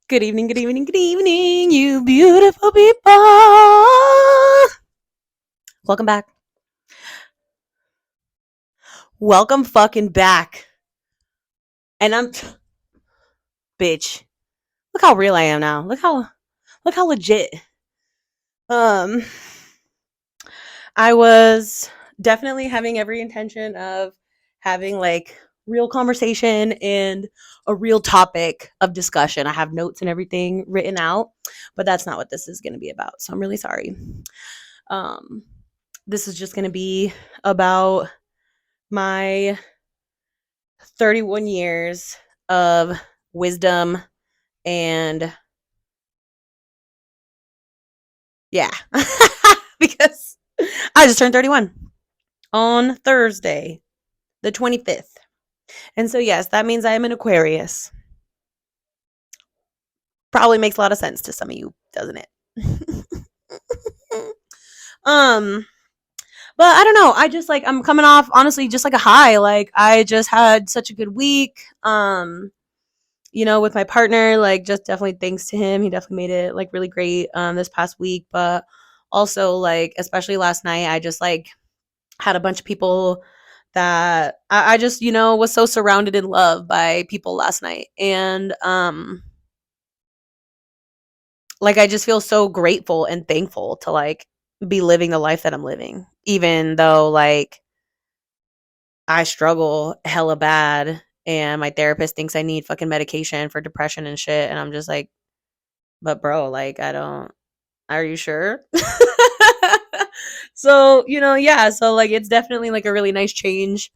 Good evening, good evening, good evening, you beautiful people. Welcome back. Welcome fucking back. And bitch. Look how real I am now. Look how legit. Um I was definitely having every intention of having like real conversation and a real topic of discussion. I have notes and everything written out, but that's not what this is going to be about. So I'm really sorry. Um this is just going to be about my 31 years of wisdom and yeah, because I just turned 31 on Thursday, the 25th. And so, yes, that means I am an Aquarius. Probably makes a lot of sense to some of you, doesn't it? um, but I don't know. I just like I'm coming off honestly just like a high. Like I just had such a good week. With my partner, like just definitely thanks to him. He definitely made it like really great this past week. But also like especially last night, I just like had a bunch of people that I just, was so surrounded in love by people last night. And like I just feel so grateful and thankful to like be living the life that I'm living, even though like I struggle hella bad and my therapist thinks I need fucking medication for depression and shit. And I'm just like, but bro, like I don't, are you sure? So, yeah. So like it's definitely like a really nice change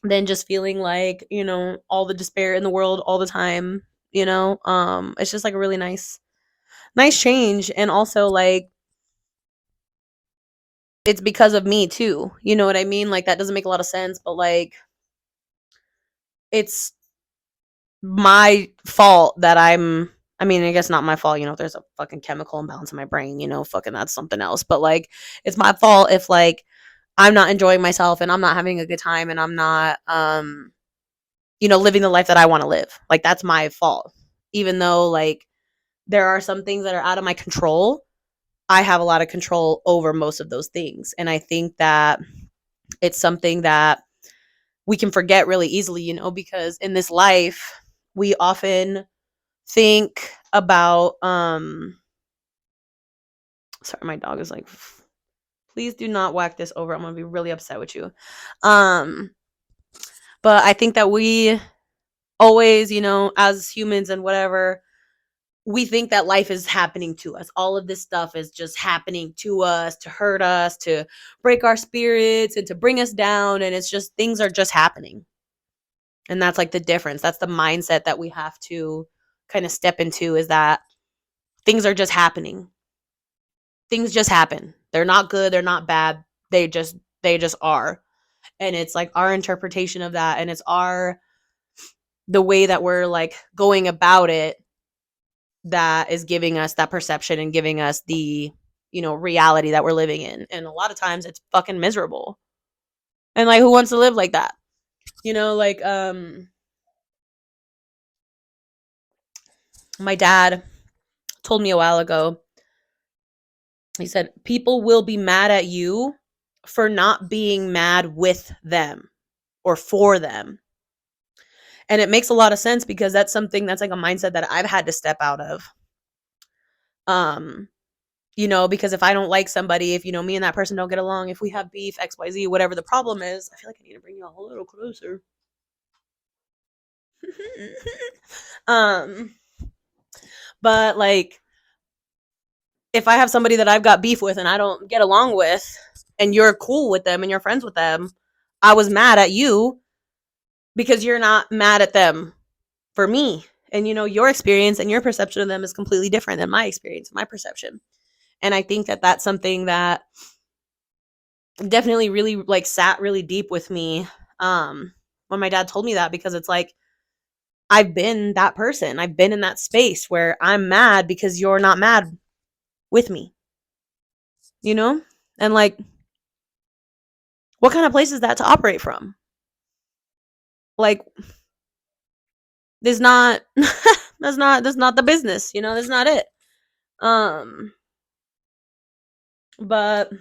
than just feeling like, all the despair in the world all the time. It's just like a really nice change. And also like it's because of me too. You know what I mean? Like that doesn't make a lot of sense, but like it's my fault that I mean, I guess not my fault, there's a fucking chemical imbalance in my brain, fucking that's something else. But like it's my fault if like I'm not enjoying myself and I'm not having a good time and I'm not living the life that I want to live. Like that's my fault. Even though like there are some things that are out of my control, I have a lot of control over most of those things. And I think that it's something that we can forget really easily, because in this life, we often think about sorry, my dog is like, please do not whack this over. I'm gonna be really upset with you. Um, but I think that we always, as humans and whatever, we think that life is happening to us. All of this stuff is just happening to us to hurt us, to break our spirits, and to bring us down. And it's just things are just happening. And that's like the difference. That's the mindset that we have to kind of step into is that things are just happening. Things just happen. They're not good, they're not bad. They just are. And it's like our interpretation of that and it's our the way that we're like going about it that is giving us that perception and giving us the reality that we're living in. And a lot of times it's fucking miserable. And like who wants to live like that? Like my dad told me a while ago. He said people will be mad at you for not being mad with them or for them. And it makes a lot of sense because that's something that's like a mindset that I've had to step out of. Um because if I don't like somebody, if me and that person don't get along, if we have beef, XYZ, whatever the problem is, I feel like I need to bring you a little closer. um, but like if I have somebody that I've got beef with and I don't get along with, and you're cool with them and you're friends with them, I was mad at you because you're not mad at them for me. And your experience and your perception of them is completely different than my experience, my perception. And I think that that's something that definitely really like sat really deep with me when my dad told me that, because it's like I've been that person. I've been in that space where I'm mad because you're not mad with me. And like what kind of place is that to operate from? Like there's not that's not the business, that's not it. But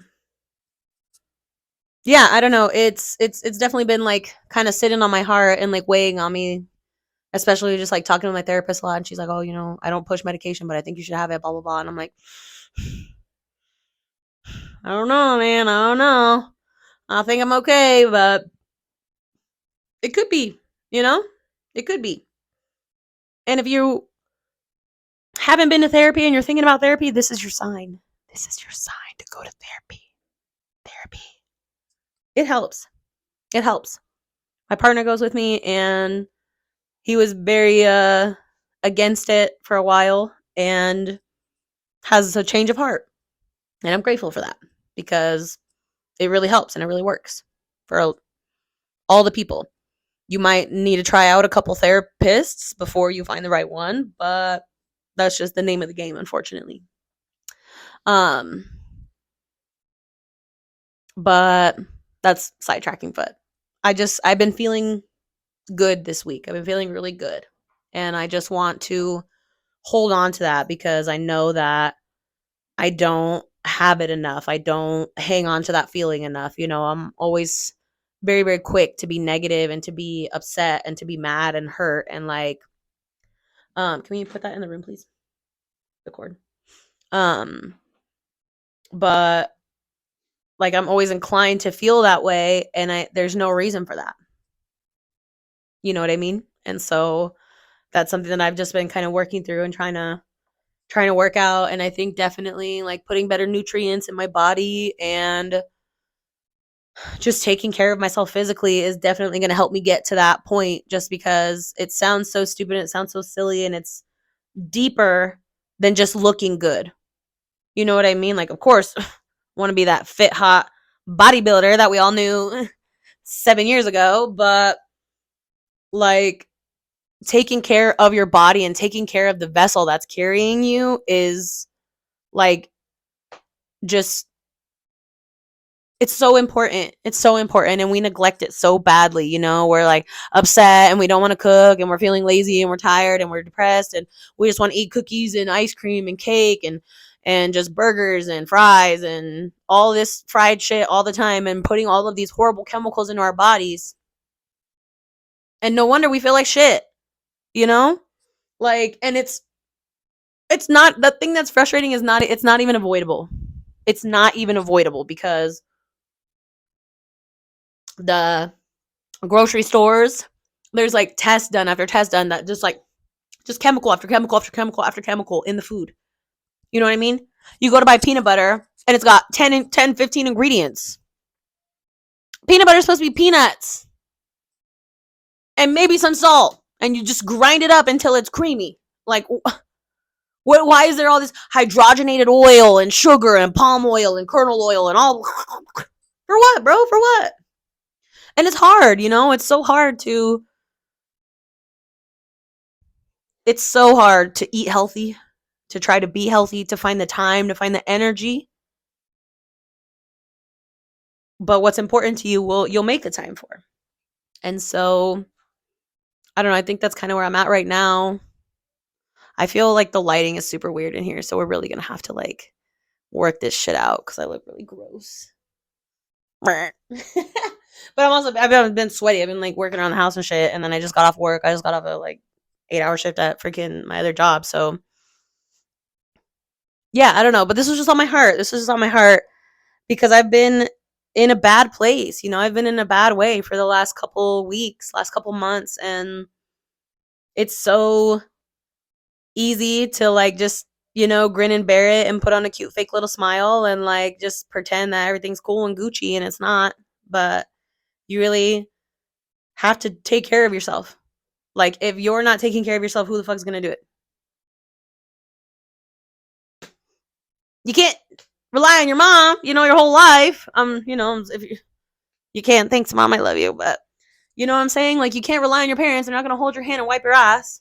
yeah, I don't know. It's definitely been like kind of sitting on my heart and like weighing on me, especially just like talking to my therapist a lot. And she's like, "Oh, I don't push medication, but I think you should have it." Blah blah blah. And I'm like, I don't know, man. I don't know. I think I'm okay, but it could be. You know, it could be. And if you haven't been to therapy and you're thinking about therapy, this is your sign. This is your sign to go to therapy. Therapy. It helps. It helps. My partner goes with me, and he was very against it for a while and has a change of heart. And I'm grateful for that because it really helps and it really works for all the people. You might need to try out a couple therapists before you find the right one, but that's just the name of the game, unfortunately. Um, but that's sidetracking. But I've been feeling good this week. I've been feeling really good, and I just want to hold on to that because I know that I don't have it enough. I don't hang on to that feeling enough. I'm always very, very quick to be negative and to be upset and to be mad and hurt and like, can we put that in the room, please? The cord. Um, but like I'm always inclined to feel that way, and there's no reason for that. You know what I mean? And so that's something that I've just been kind of working through and trying to work out. And I think definitely like putting better nutrients in my body and just taking care of myself physically is definitely going to help me get to that point, just because it sounds so stupid, it sounds so silly, and it's deeper than just looking good. You know what I mean? Like, of course, want to be that fit, hot bodybuilder that we all knew 7 years ago, but like taking care of your body and taking care of the vessel that's carrying you is like just it's so important. It's so important, and we neglect it so badly. We're like upset and we don't want to cook, and we're feeling lazy and we're tired and we're depressed, and we just want to eat cookies and ice cream and cake and just burgers and fries and all this fried shit all the time, and putting all of these horrible chemicals into our bodies. And no wonder we feel like shit, you know? Like, and it's not, the thing that's frustrating is not, it's not even avoidable. It's not even avoidable because the grocery stores, there's like tests done after tests done that just chemical after chemical after chemical after chemical in the food. You know what I mean? You go to buy peanut butter and it's got 15 ingredients. Peanut butter is supposed to be peanuts and maybe some salt, and you just grind it up until it's creamy. Like, why is there all this hydrogenated oil and sugar and palm oil and kernel oil and all for what, bro? For what? And it's hard, it's so hard to eat healthy, to try to be healthy, to find the time, to find the energy. But what's important to you, you'll make the time for. And so I don't know, I think that's kind of where I'm at right now. I feel like the lighting is super weird in here, so we're really gonna have to like work this shit out because I look really gross. But I've been sweaty. I've been like working around the house and shit, and then I just got off work. I just got off a like 8-hour shift at freaking my other job. So yeah, I don't know, but this was just on my heart. This was just on my heart because I've been in a bad place. I've been in a bad way for the last couple weeks, last couple months, and it's so easy to like just grin and bear it and put on a cute fake little smile and like just pretend that everything's cool and Gucci, and it's not. But you really have to take care of yourself. Like, if you're not taking care of yourself, who the fuck's gonna do it? You can't rely on your mom, your whole life. If you can't, thanks, mom, I love you, but you know what I'm saying? Like, you can't rely on your parents. They're not gonna hold your hand and wipe your ass.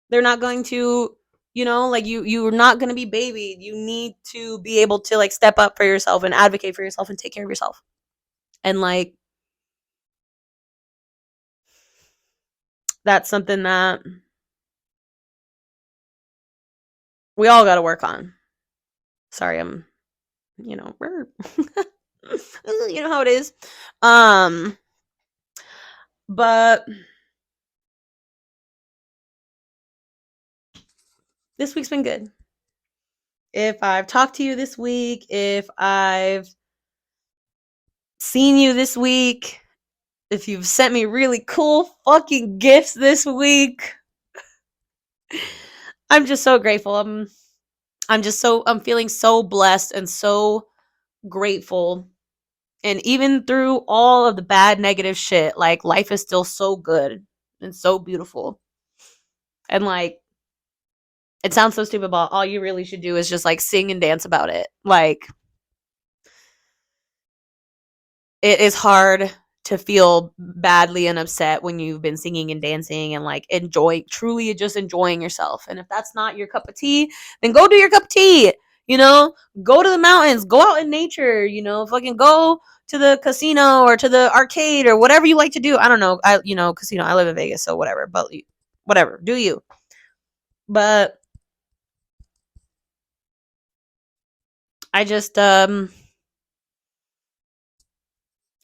They're not going to, like you're not gonna be babied. You need to be able to like step up for yourself and advocate for yourself and take care of yourself. And like that's something that we all got to work on. Sorry, I'm, you know, you know how it is. But this week's been good. If I've talked to you this week, if I've seen you this week, if you've sent me really cool fucking gifts this week, I'm just so grateful. I'm feeling so blessed and so grateful. And even through all of the bad negative shit, like life is still so good and so beautiful. And like it sounds so stupid, but all you really should do is just like sing and dance about it. Like it is hard to feel badly and upset when you've been singing and dancing and like truly just enjoying yourself. And if that's not your cup of tea, then go do your cup of tea. You know, go to the mountains, go out in nature, you know, fucking go to the casino or to the arcade or whatever you like to do. I don't know. Casino, I live in Vegas, so whatever, but whatever, do you. But I just I've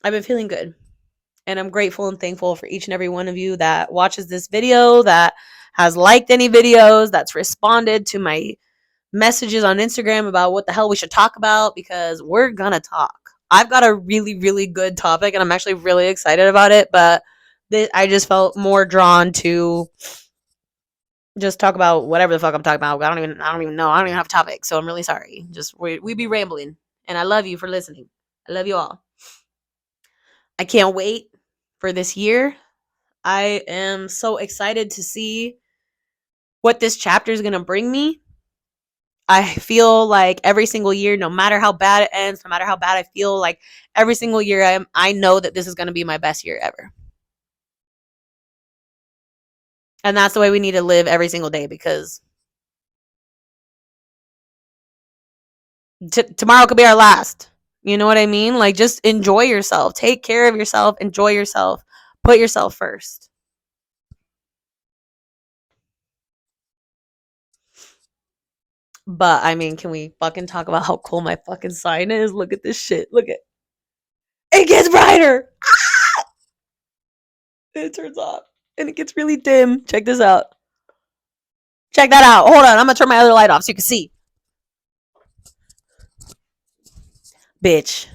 been feeling good. And I'm grateful and thankful for each and every one of you that watches this video, that has liked any videos, that's responded to my messages on Instagram about what the hell we should talk about, because we're gonna talk. I've got a really, really good topic and I'm actually really excited about it, but I just felt more drawn to just talk about whatever the fuck I'm talking about. I don't even know. I don't even have a topic, so I'm really sorry. Just we be rambling, and I love you for listening. I love you all. I can't wait for this year. I am so excited to see what this chapter is going to bring me. I feel like every single year, no matter how bad it ends, no matter how bad I feel, like every single year, I know that this is going to be my best year ever. And that's the way we need to live every single day, because tomorrow could be our last. You know what I mean? Like, just enjoy yourself. Take care of yourself. Enjoy yourself. Put yourself first. But, I mean, can we fucking talk about how cool my fucking sign is? Look at this shit. Look at it. Gets brighter. Ah! It turns off. And it gets really dim. Check this out. Check that out. Hold on. I'm going to turn my other light off so you can see. Bitch.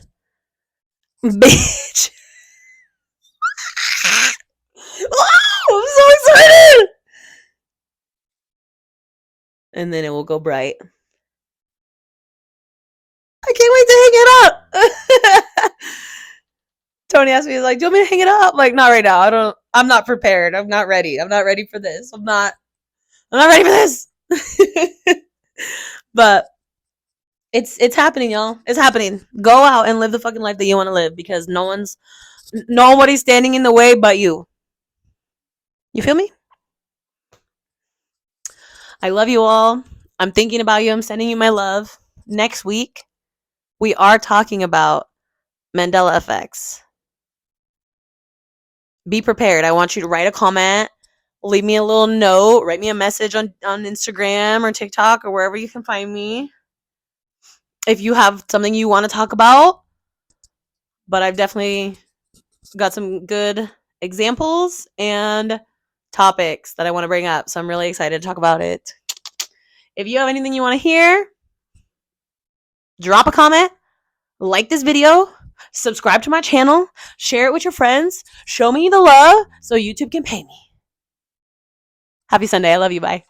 Bitch. Oh, I'm so excited. And then it will go bright. I can't wait to hang it up. Tony asked me, like, do you want me to hang it up? Like, not right now. I'm not prepared. I'm not ready. I'm not ready for this. I'm not ready for this. But it's happening, y'all. It's happening. Go out and live the fucking life that you want to live, because nobody's standing in the way but you. You feel me? I love you all. I'm thinking about you. I'm sending you my love. Next week, we are talking about Mandela effects. Be prepared. I want you to write a comment, leave me a little note, write me a message on Instagram or TikTok or wherever you can find me if you have something you want to talk about. But I've definitely got some good examples and topics that I want to bring up, so I'm really excited to talk about it. If you have anything you want to hear, drop a comment, like this video, subscribe to my channel, share it with your friends, show me the love so YouTube can pay me. Happy Sunday. I love you. Bye.